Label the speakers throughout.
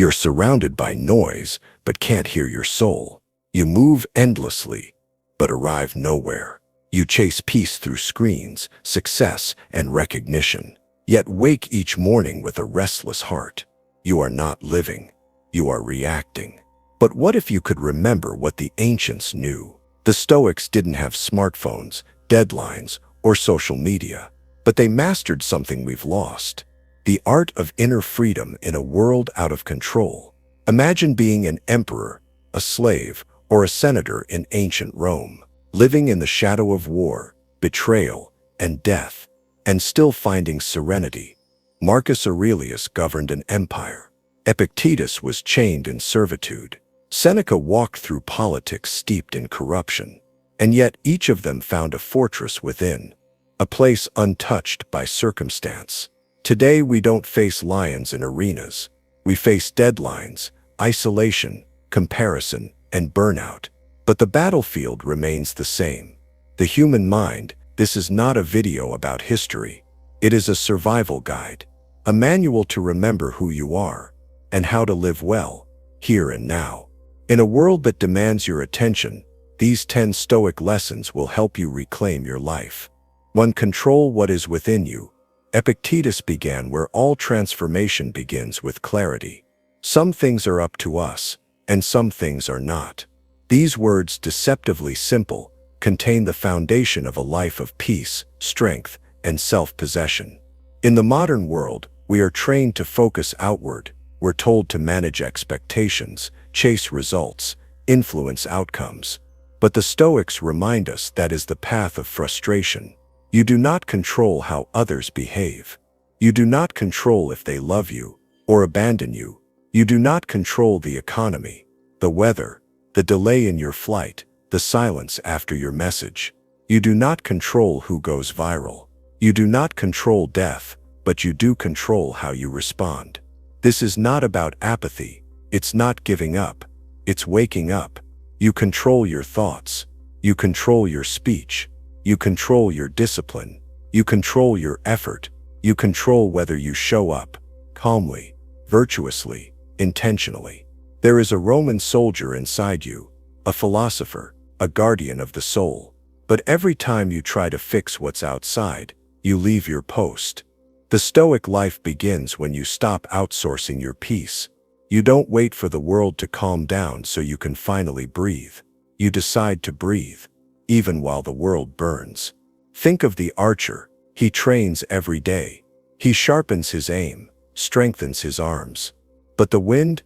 Speaker 1: You're surrounded by noise, but can't hear your soul. You move endlessly, but arrive nowhere. You chase peace through screens, success, and recognition, yet wake each morning with a restless heart. You are not living, you are reacting. But what if you could remember what the ancients knew? The Stoics didn't have smartphones, deadlines, or social media, but they mastered something we've lost: the art of inner freedom in a world out of control. Imagine being an emperor, a slave, or a senator in ancient Rome, living in the shadow of war, betrayal, and death, and still finding serenity. Marcus Aurelius governed an empire. Epictetus was chained in servitude. Seneca walked through politics steeped in corruption. And yet each of them found a fortress within, a place untouched by circumstance. Today we don't face lions in arenas. We face deadlines, isolation, comparison, and burnout. But the battlefield remains the same. The human mind. This is not a video about history. It is a survival guide, a manual to remember who you are and how to live well, here and now. In a world that demands your attention, these 10 Stoic lessons will help you reclaim your life. 1. Control what is within you. Epictetus began where all transformation begins, with clarity. Some things are up to us, and some things are not. These words, deceptively simple, contain the foundation of a life of peace, strength, and self-possession. In the modern world, we are trained to focus outward. We're told to manage expectations, chase results, influence outcomes. But the Stoics remind us that is the path of frustration. You do not control how others behave. You do not control if they love you or abandon you. You do not control the economy, the weather, the delay in your flight, the silence after your message. You do not control who goes viral. You do not control death, but you do control how you respond. This is not about apathy. It's not giving up. It's waking up. You control your thoughts. You control your speech. You control your discipline. You control your effort. You control whether you show up calmly, virtuously, intentionally. There is a Roman soldier inside you, a philosopher, a guardian of the soul. But every time you try to fix what's outside, you leave your post. The Stoic life begins when you stop outsourcing your peace. You don't wait for the world to calm down so you can finally breathe. You decide to breathe, even while the world burns. Think of the archer. He trains every day. He sharpens his aim, strengthens his arms. But the wind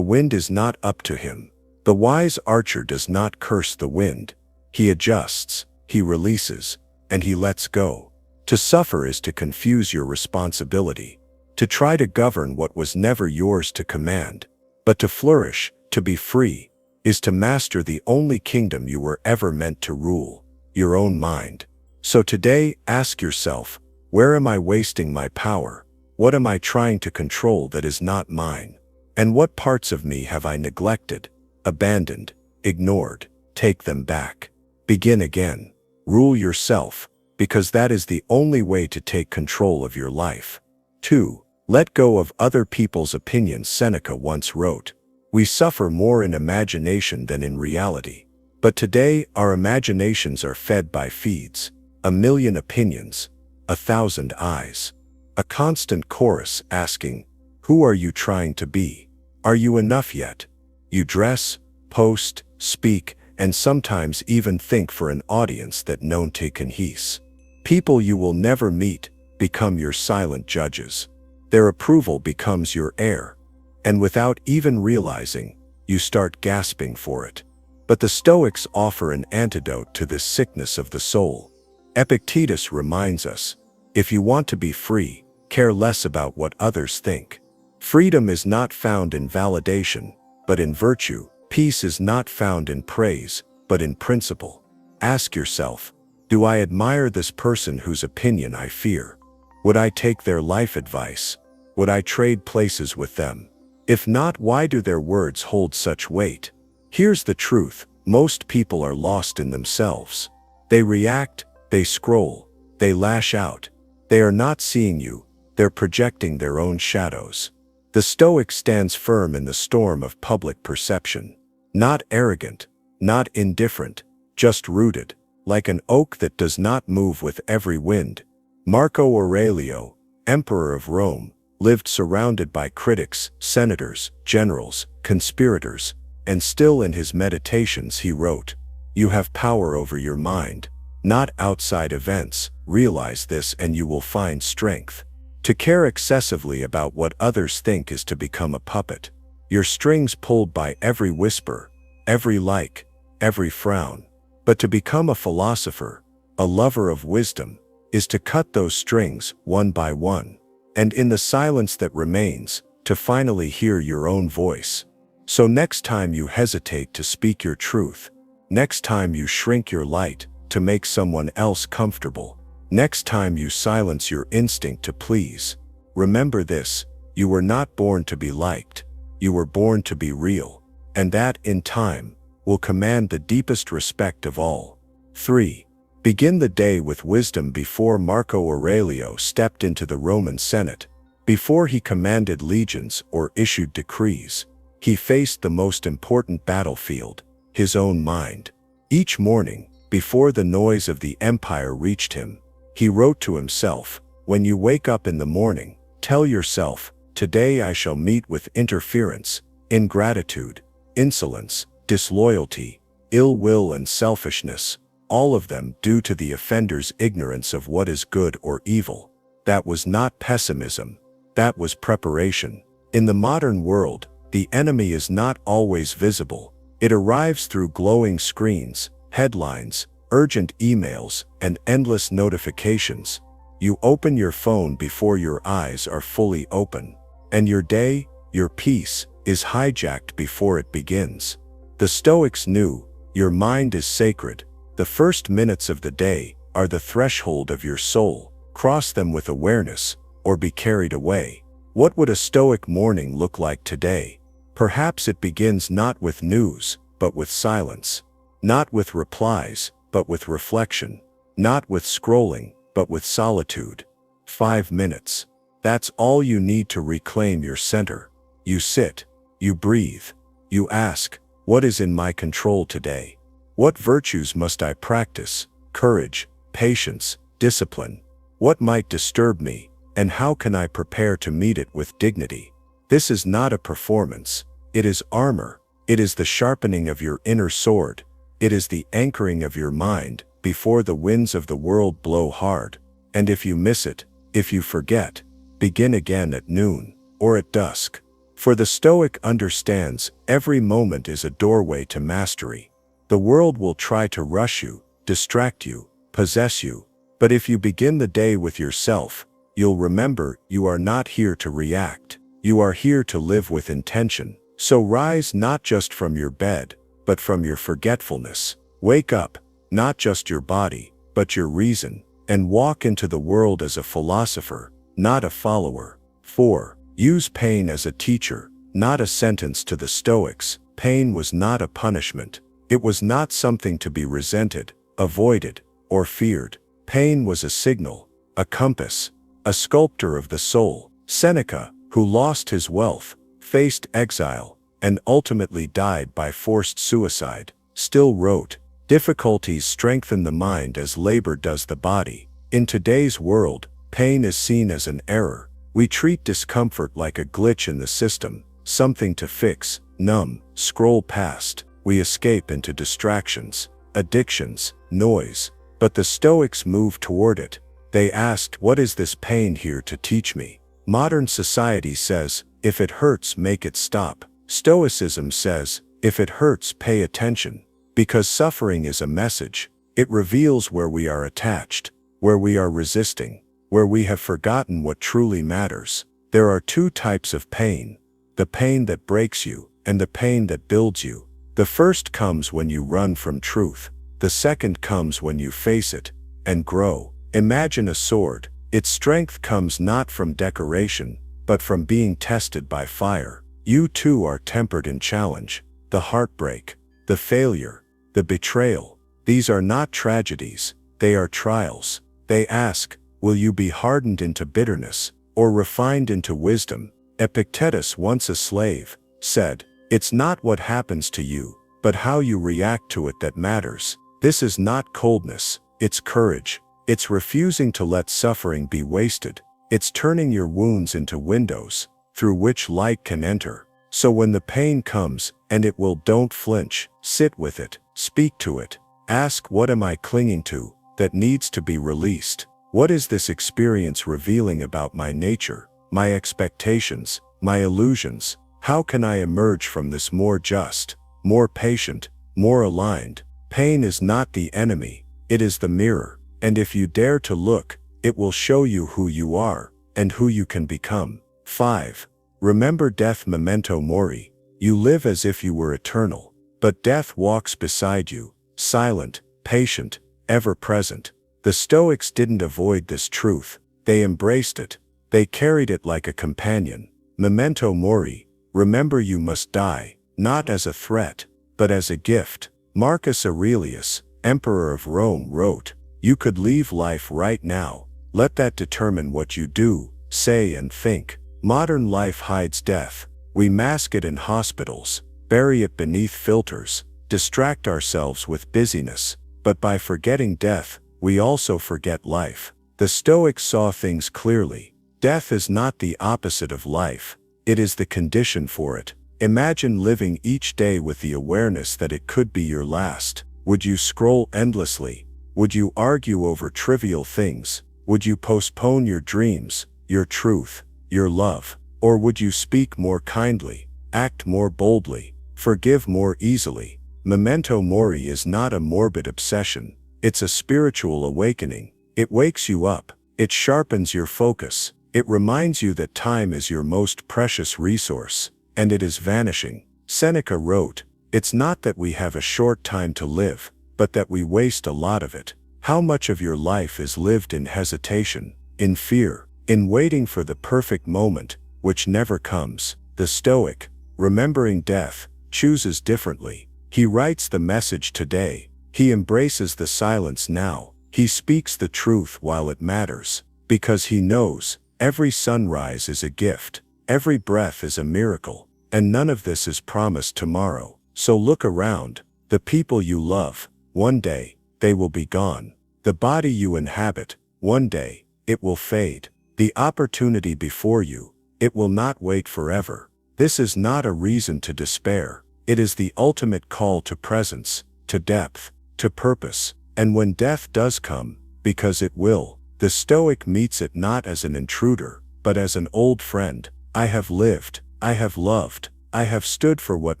Speaker 1: is not up to him. The wise archer does not curse the wind. He adjusts, he releases, and he lets go. To suffer is to confuse your responsibility, to try to govern what was never yours to command. But to flourish, to be free, is to master the only kingdom you were ever meant to rule, your own mind. So today, ask yourself, where am I wasting my power? What am I trying to control that is not mine? And what parts of me have I neglected, abandoned, ignored? Take them back. Begin again. Rule yourself, because that is the only way to take control of your life. 2. Let go of other people's opinions. Seneca once wrote, "We suffer more in imagination than in reality." But today, our imaginations are fed by feeds, 1,000,000 opinions, 1,000 eyes, a constant chorus asking, who are you trying to be? Are you enough yet? You dress, post, speak, and sometimes even think for an audience that non te conhese. People you will never meet become your silent judges. Their approval becomes your air, and without even realizing, you start gasping for it. But the Stoics offer an antidote to this sickness of the soul. Epictetus reminds us, if you want to be free, care less about what others think. Freedom is not found in validation, but in virtue. Peace is not found in praise, but in principle. Ask yourself, do I admire this person whose opinion I fear? Would I take their life advice? Would I trade places with them? If not, why do their words hold such weight? Here's the truth: most people are lost in themselves. They react, they scroll, they lash out. They are not seeing you, they're projecting their own shadows. The Stoic stands firm in the storm of public perception. Not arrogant, not indifferent, just rooted, like an oak that does not move with every wind. Marco Aurelio, Emperor of Rome, lived surrounded by critics, senators, generals, conspirators, and still in his meditations he wrote, "You have power over your mind, not outside events. Realize this and you will find strength." To care excessively about what others think is to become a puppet. Your strings pulled by every whisper, every like, every frown. But to become a philosopher, a lover of wisdom, is to cut those strings one by one, and in the silence that remains, to finally hear your own voice. So next time you hesitate to speak your truth, next time you shrink your light to make someone else comfortable, next time you silence your instinct to please, remember this: you were not born to be liked, you were born to be real, and that, in time, will command the deepest respect of all. 3. Begin the day with wisdom. Before Marco Aurelio stepped into the Roman Senate, before he commanded legions or issued decrees, he faced the most important battlefield, his own mind. Each morning, before the noise of the empire reached him, he wrote to himself, "When you wake up in the morning, tell yourself, today I shall meet with interference, ingratitude, insolence, disloyalty, ill will and selfishness, all of them due to the offender's ignorance of what is good or evil." That was not pessimism, that was preparation. In the modern world, the enemy is not always visible. It arrives through glowing screens, headlines, urgent emails, and endless notifications. You open your phone before your eyes are fully open, and your day, your peace, is hijacked before it begins. The Stoics knew, your mind is sacred. The first minutes of the day are the threshold of your soul. Cross them with awareness, or be carried away. What would a Stoic morning look like today? Perhaps it begins not with news, but with silence. Not with replies, but with reflection. Not with scrolling, but with solitude. 5 minutes. That's all you need to reclaim your center. You sit, you breathe, you ask, what is in my control today? What virtues must I practice? Courage, patience, discipline. What might disturb me, and how can I prepare to meet it with dignity? This is not a performance. It is armor. It is the sharpening of your inner sword. It is the anchoring of your mind before the winds of the world blow hard. And if you miss it, if you forget, begin again at noon, or at dusk. For the Stoic understands every moment is a doorway to mastery. The world will try to rush you, distract you, possess you. But if you begin the day with yourself, you'll remember you are not here to react. You are here to live with intention. So rise not just from your bed, but from your forgetfulness. Wake up, not just your body, but your reason, and walk into the world as a philosopher, not a follower. 4. Use pain as a teacher, not a sentence. To the Stoics, pain was not a punishment. It was not something to be resented, avoided, or feared. Pain was a signal, a compass, a sculptor of the soul. Seneca, who lost his wealth, faced exile, and ultimately died by forced suicide, still wrote, "Difficulties strengthen the mind as labor does the body." In today's world, pain is seen as an error. We treat discomfort like a glitch in the system, something to fix, numb, scroll past. We escape into distractions, addictions, noise. But the Stoics moved toward it. They asked, what is this pain here to teach me? Modern society says, if it hurts, make it stop. Stoicism says, if it hurts, pay attention. Because suffering is a message. It reveals where we are attached, where we are resisting, where we have forgotten what truly matters. There are 2 types of pain: the pain that breaks you, and the pain that builds you. The first comes when you run from truth. The second comes when you face it and grow. Imagine a sword. Its strength comes not from decoration, but from being tested by fire. You too are tempered in challenge, the heartbreak, the failure, the betrayal. These are not tragedies, they are trials. They ask, will you be hardened into bitterness, or refined into wisdom? Epictetus, once a slave, said, "It's not what happens to you, but how you react to it that matters." This is not coldness, it's courage. It's refusing to let suffering be wasted. It's turning your wounds into windows through which light can enter. So when the pain comes, and it will, don't flinch, sit with it, speak to it. Ask, what am I clinging to that needs to be released? What is this experience revealing about my nature, my expectations, my illusions? How can I emerge from this more just, more patient, more aligned? Pain is not the enemy, it is the mirror, and if you dare to look, it will show you who you are and who you can become. 5. Remember death, memento mori. You live as if you were eternal, but death walks beside you, silent, patient, ever present. The Stoics didn't avoid this truth, they embraced it. They carried it like a companion. Memento mori, remember you must die, not as a threat, but as a gift. Marcus Aurelius, Emperor of Rome, wrote, "You could leave life right now. Let that determine what you do, say and think." Modern life hides death. We mask it in hospitals, bury it beneath filters, distract ourselves with busyness. But by forgetting death, we also forget life. The Stoics saw things clearly. Death is not the opposite of life, it is the condition for it. Imagine living each day with the awareness that it could be your last. Would you scroll endlessly? Would you argue over trivial things? Would you postpone your dreams, your truth, your love? Or would you speak more kindly, act more boldly, forgive more easily? Memento mori is not a morbid obsession, it's a spiritual awakening. It wakes you up, it sharpens your focus, it reminds you that time is your most precious resource, and it is vanishing. Seneca wrote, "It's not that we have a short time to live, but that we waste a lot of it." How much of your life is lived in hesitation, in fear, in waiting for the perfect moment, which never comes? The Stoic, remembering death, chooses differently. He writes the message today. He embraces the silence now. He speaks the truth while it matters, because he knows every sunrise is a gift, every breath is a miracle, and none of this is promised tomorrow. So look around. The people you love, one day, they will be gone. The body you inhabit, one day, it will fade. The opportunity before you, it will not wait forever. This is not a reason to despair. It is the ultimate call to presence, to depth, to purpose. And when death does come, because it will, the Stoic meets it not as an intruder, but as an old friend. I have lived, I have loved, I have stood for what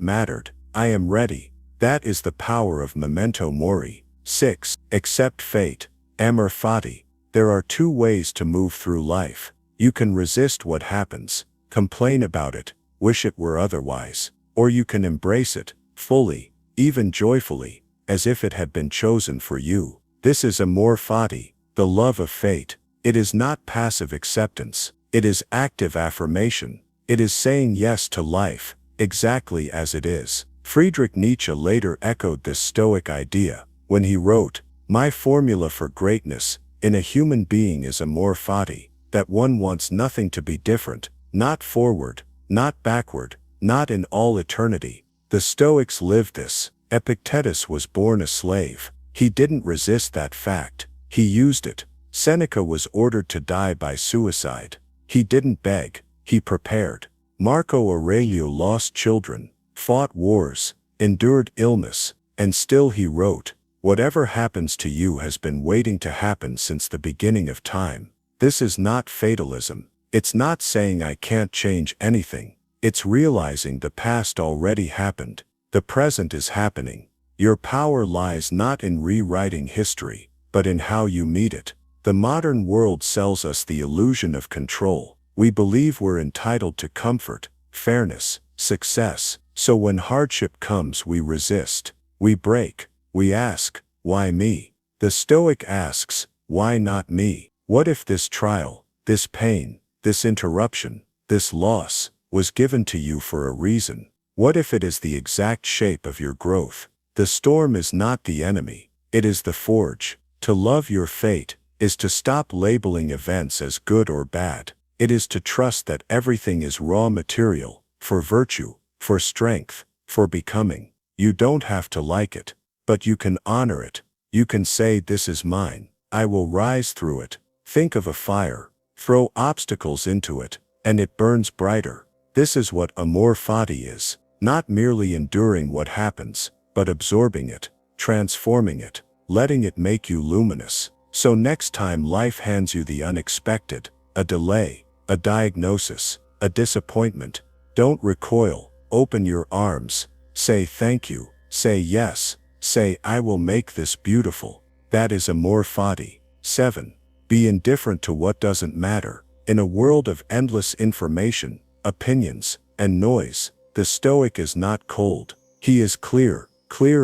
Speaker 1: mattered, I am ready. That is the power of memento mori. 6. Accept fate. Amor fati. There are two ways to move through life. You can resist what happens, complain about it, wish it were otherwise, or you can embrace it, fully, even joyfully, as if it had been chosen for you. This is amor fati, the love of fate. It is not passive acceptance, it is active affirmation. It is saying yes to life, exactly as it is. Friedrich Nietzsche later echoed this Stoic idea, when he wrote, "My formula for greatness in a human being is amor fati, that one wants nothing to be different, not forward, not backward, not in all eternity." The Stoics lived this. Epictetus was born a slave. He didn't resist that fact, he used it. Seneca was ordered to die by suicide. He didn't beg, he prepared. Marcus Aurelius lost children, fought wars, endured illness, and still he wrote, "Whatever happens to you has been waiting to happen since the beginning of time." This is not fatalism. It's not saying I can't change anything. It's realizing the past already happened. The present is happening. Your power lies not in rewriting history, but in how you meet it. The modern world sells us the illusion of control. We believe we're entitled to comfort, fairness, success. So when hardship comes, we resist, we break, we ask, "Why me?" The Stoic asks, "Why not me?" What if this trial, this pain, this interruption, this loss, was given to you for a reason? What if it is the exact shape of your growth? The storm is not the enemy, it is the forge. To love your fate is to stop labeling events as good or bad. It is to trust that everything is raw material, for virtue, for strength, for becoming. You don't have to like it, but you can honor it. You can say, "This is mine. I will rise through it." Think of a fire. Throw obstacles into it, and it burns brighter. This is what amor fati is. Not merely enduring what happens, but absorbing it, transforming it, letting it make you luminous. So next time life hands you the unexpected, a delay, a diagnosis, a disappointment, don't recoil. Open your arms. Say thank you. Say yes. Say, "I will make this beautiful." That is amor fati. 7. Be indifferent to what doesn't matter. In a world of endless information, opinions, and noise, the Stoic is not cold. He is clear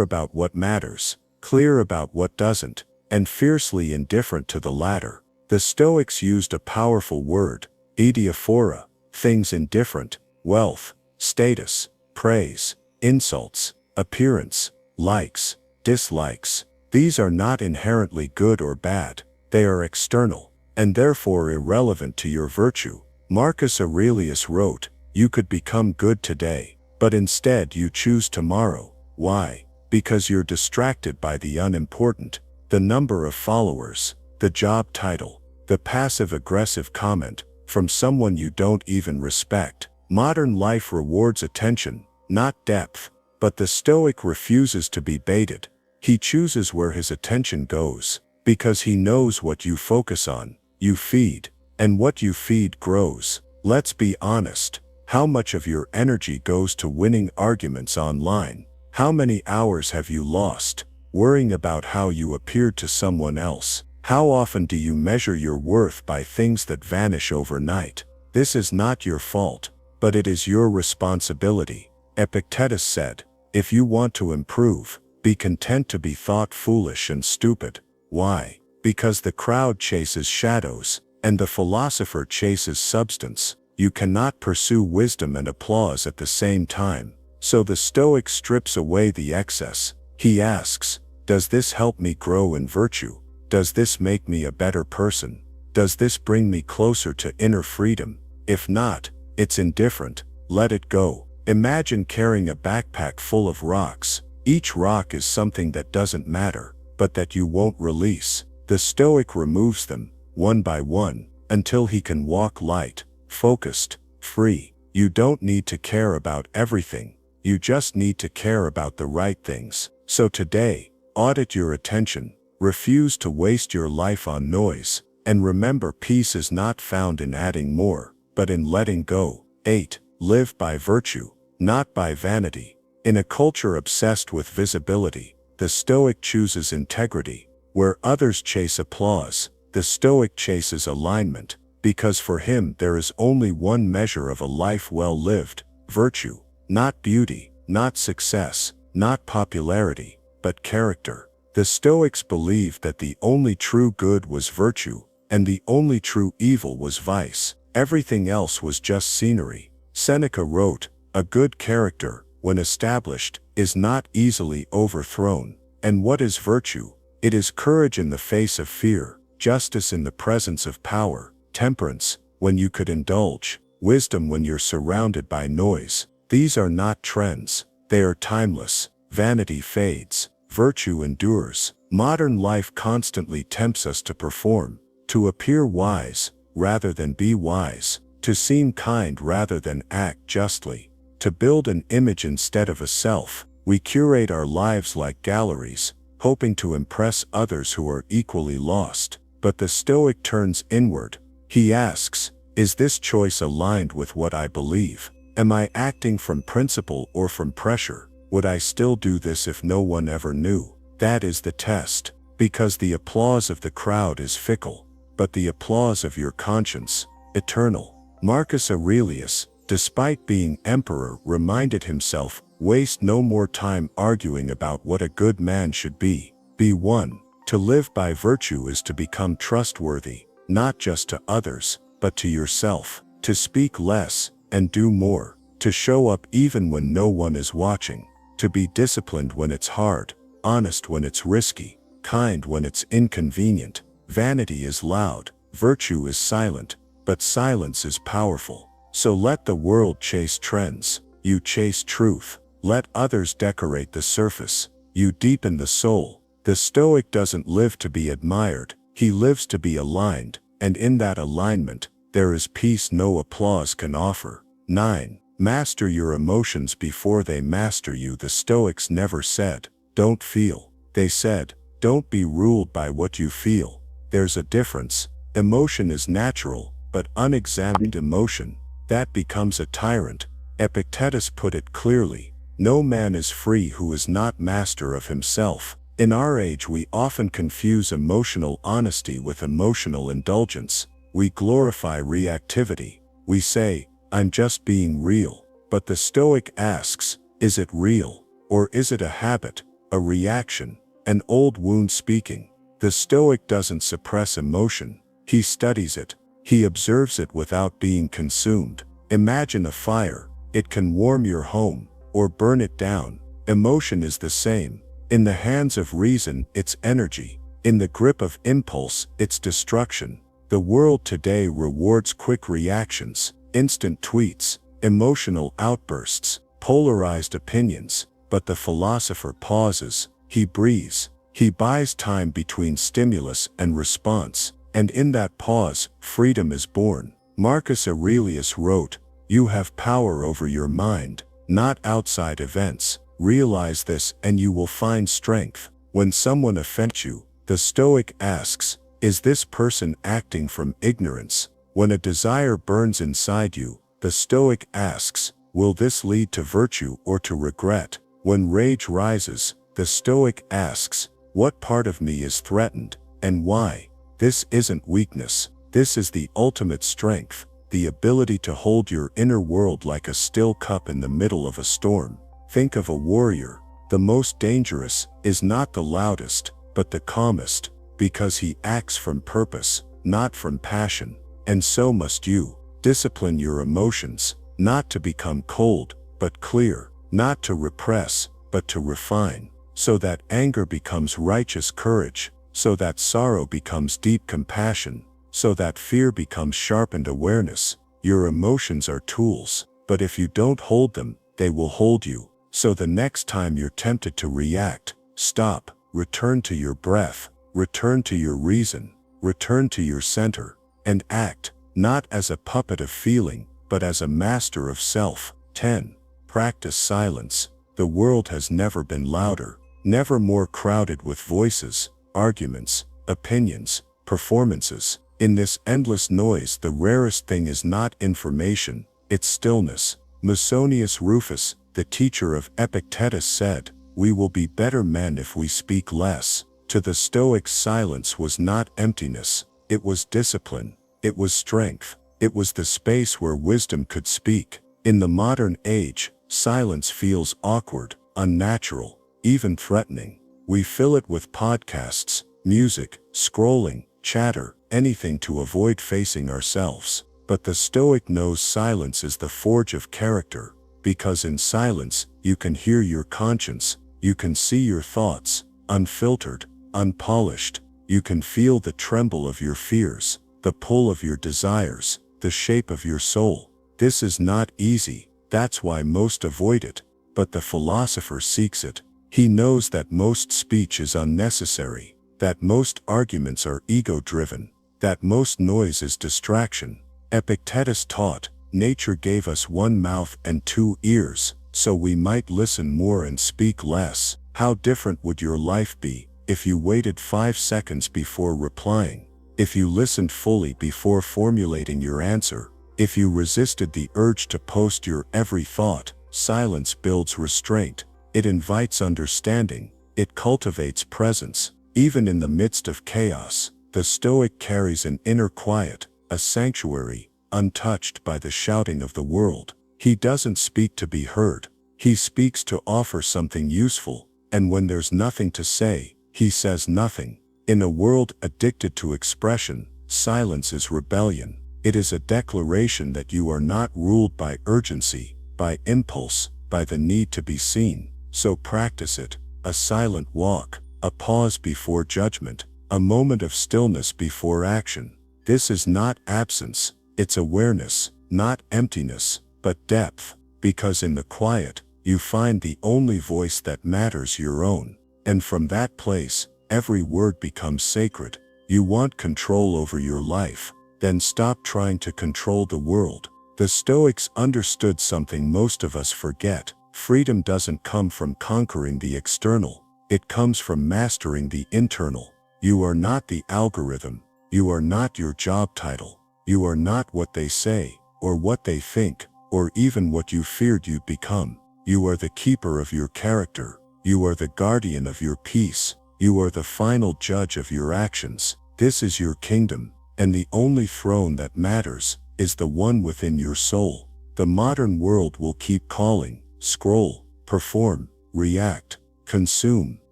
Speaker 1: about what matters, clear about what doesn't, and fiercely indifferent to the latter. The Stoics used a powerful word, adiaphora, things indifferent, wealth, status, praise, insults, appearance, likes, dislikes. These are not inherently good or bad. They are external, and therefore irrelevant to your virtue. Marcus Aurelius wrote, "You could become good today, but instead you choose tomorrow." Why? Because you're distracted by the unimportant, the number of followers, the job title, the passive-aggressive comment from someone you don't even respect. Modern life rewards attention, not depth, but the Stoic refuses to be baited. He chooses where his attention goes, because he knows what you focus on, you feed, and what you feed grows. Let's be honest. How much of your energy goes to winning arguments online? How many hours have you lost worrying about how you appeared to someone else? How often do you measure your worth by things that vanish overnight? This is not your fault, but it is your responsibility. Epictetus said, "If you want to improve, be content to be thought foolish and stupid." Why? Because the crowd chases shadows, and the philosopher chases substance. You cannot pursue wisdom and applause at the same time. So the Stoic strips away the excess. He asks, does this help me grow in virtue? Does this make me a better person? Does this bring me closer to inner freedom? If not, it's indifferent. Let it go. Imagine carrying a backpack full of rocks. Each rock is something that doesn't matter, but that you won't release. The Stoic removes them, one by one, until he can walk light, focused, free. You don't need to care about everything. You just need to care about the right things. So today, audit your attention. Refuse to waste your life on noise. And remember, peace is not found in adding more, but in letting go. 8. Live by virtue, not by vanity. In a culture obsessed with visibility, the Stoic chooses integrity. Where others chase applause, the Stoic chases alignment, because for him there is only one measure of a life well lived: virtue. Not beauty, not success, not popularity, but character. The Stoics believed that the only true good was virtue, and the only true evil was vice. Everything else was just scenery. Seneca wrote, "A good character, when established, is not easily overthrown." And what is virtue? It is courage in the face of fear, justice in the presence of power, temperance when you could indulge, wisdom when you're surrounded by noise. These are not trends. They are timeless. Vanity fades. Virtue endures. Modern life constantly tempts us to perform, to appear wise rather than be wise, to seem kind rather than act justly, to build an image instead of a self. We curate our lives like galleries, hoping to impress others who are equally lost. But the Stoic turns inward. He asks, is this choice aligned with what I believe? Am I acting from principle or from pressure? Would I still do this if no one ever knew? That is the test, because the applause of the crowd is fickle, but the applause of your conscience, eternal. Marcus Aurelius, despite being emperor, reminded himself, waste no more time arguing about what a good man should be. Be one. To live by virtue is to become trustworthy, not just to others, but to yourself. To speak less and do more. To show up even when no one is watching. To be disciplined when it's hard, honest when it's risky, kind when it's inconvenient. Vanity is loud, virtue is silent,
Speaker 2: but silence is powerful. So let the world chase trends. You chase truth. Let others decorate the surface. You deepen the soul. The Stoic doesn't live to be admired. He lives to be aligned, and in that alignment, there is peace no applause can offer. 9. Master your emotions before they master you. The Stoics never said, "Don't feel." They said, "Don't be ruled by what you feel." There's a difference. Emotion is natural, but unexamined emotion, that becomes a tyrant. Epictetus put it clearly, "No man is free who is not master of himself." In our age we often confuse emotional honesty with emotional indulgence. We glorify reactivity. We say, "I'm just being real." But the Stoic asks, is it real? Or is it a habit, a reaction, an old wound speaking? The Stoic doesn't suppress emotion. He studies it. He observes it without being consumed. Imagine a fire. It can warm your home, or burn it down. Emotion is the same. In the hands of reason, it's energy. In the grip of impulse, it's destruction. The world today rewards quick reactions, instant tweets, emotional outbursts, polarized opinions. But the philosopher pauses, he breathes, he buys time between stimulus and response, and in that pause, freedom is born. Marcus Aurelius wrote, "You have power over your mind, not outside events. Realize this and you will find strength." When someone offends you, the Stoic asks, is this person acting from ignorance? When a desire burns inside you, the Stoic asks, will this lead to virtue or to regret? When rage rises, the Stoic asks, what part of me is threatened, and why? This isn't weakness. This is the ultimate strength, the ability to hold your inner world like a still cup in the middle of a storm. Think of a warrior. The most dangerous is not the loudest, but the calmest, because he acts from purpose, not from passion. And so must you. Discipline your emotions, not to become cold, but clear, not to repress, but to refine, so that anger becomes righteous courage, so that sorrow becomes deep compassion, so that fear becomes sharpened awareness. Your emotions are tools, but if you don't hold them, they will hold you. So the next time you're tempted to react, stop, return to your breath, return to your reason, return to your center, and act, not as a puppet of feeling, but as a master of self. 10. Practice silence. The world has never been louder, never more crowded with voices, arguments, opinions, performances. In this endless noise, the rarest thing is not information, it's stillness. Musonius Rufus, the teacher of Epictetus, said, "We will be better men if we speak less." To the Stoics, silence was not emptiness, it was discipline, it was strength, it was the space where wisdom could speak. In the modern age, silence feels awkward, unnatural, even threatening. We fill it with podcasts, music, scrolling, chatter, anything to avoid facing ourselves. But the Stoic knows silence is the forge of character. Because in silence, you can hear your conscience, you can see your thoughts, unfiltered, unpolished, you can feel the tremble of your fears, the pull of your desires, the shape of your soul. This is not easy, that's why most avoid it, but the philosopher seeks it. He knows that most speech is unnecessary, that most arguments are ego-driven, that most noise is distraction. Epictetus taught, nature gave us one mouth and two ears, so we might listen more and speak less. How different would your life be if you waited 5 seconds before replying, if you listened fully before formulating your answer, if you resisted the urge to post your every thought? Silence builds restraint, it invites understanding, it cultivates presence. Even in the midst of chaos, the Stoic carries an inner quiet, a sanctuary, untouched by the shouting of the world. He doesn't speak to be heard, he speaks to offer something useful, and when there's nothing to say, he says nothing. In a world addicted to expression, silence is rebellion. It is a declaration that you are not ruled by urgency, by impulse, by the need to be seen. So practice it, a silent walk, a pause before judgment, a moment of stillness before action. This is not absence, It's awareness, not emptiness, but depth, because in the quiet, you find the only voice that matters, your own. And from that place, every word becomes sacred. You want control over your life, then stop trying to control the world. The Stoics understood something most of us forget. Freedom doesn't come from conquering the external. It comes from mastering the internal. You are not the algorithm. You are not your job title. You are not what they say, or what they think, or even what you feared you'd become. You are the keeper of your character. You are the guardian of your peace. You are the final judge of your actions. This is your kingdom, and the only throne that matters is the one within your soul. The modern world will keep calling, scroll, perform, react, consume,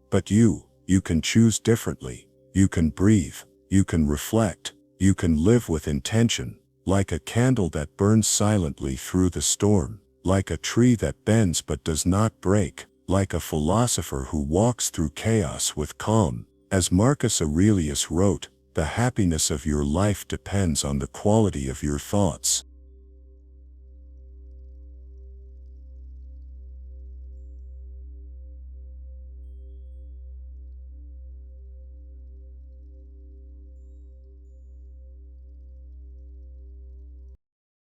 Speaker 2: but you can choose differently. You can breathe, you can reflect, you can live with intention, like a candle that burns silently through the storm, like a tree that bends but does not break, like a philosopher who walks through chaos with calm. As Marcus Aurelius wrote, the happiness of your life depends on the quality of your thoughts.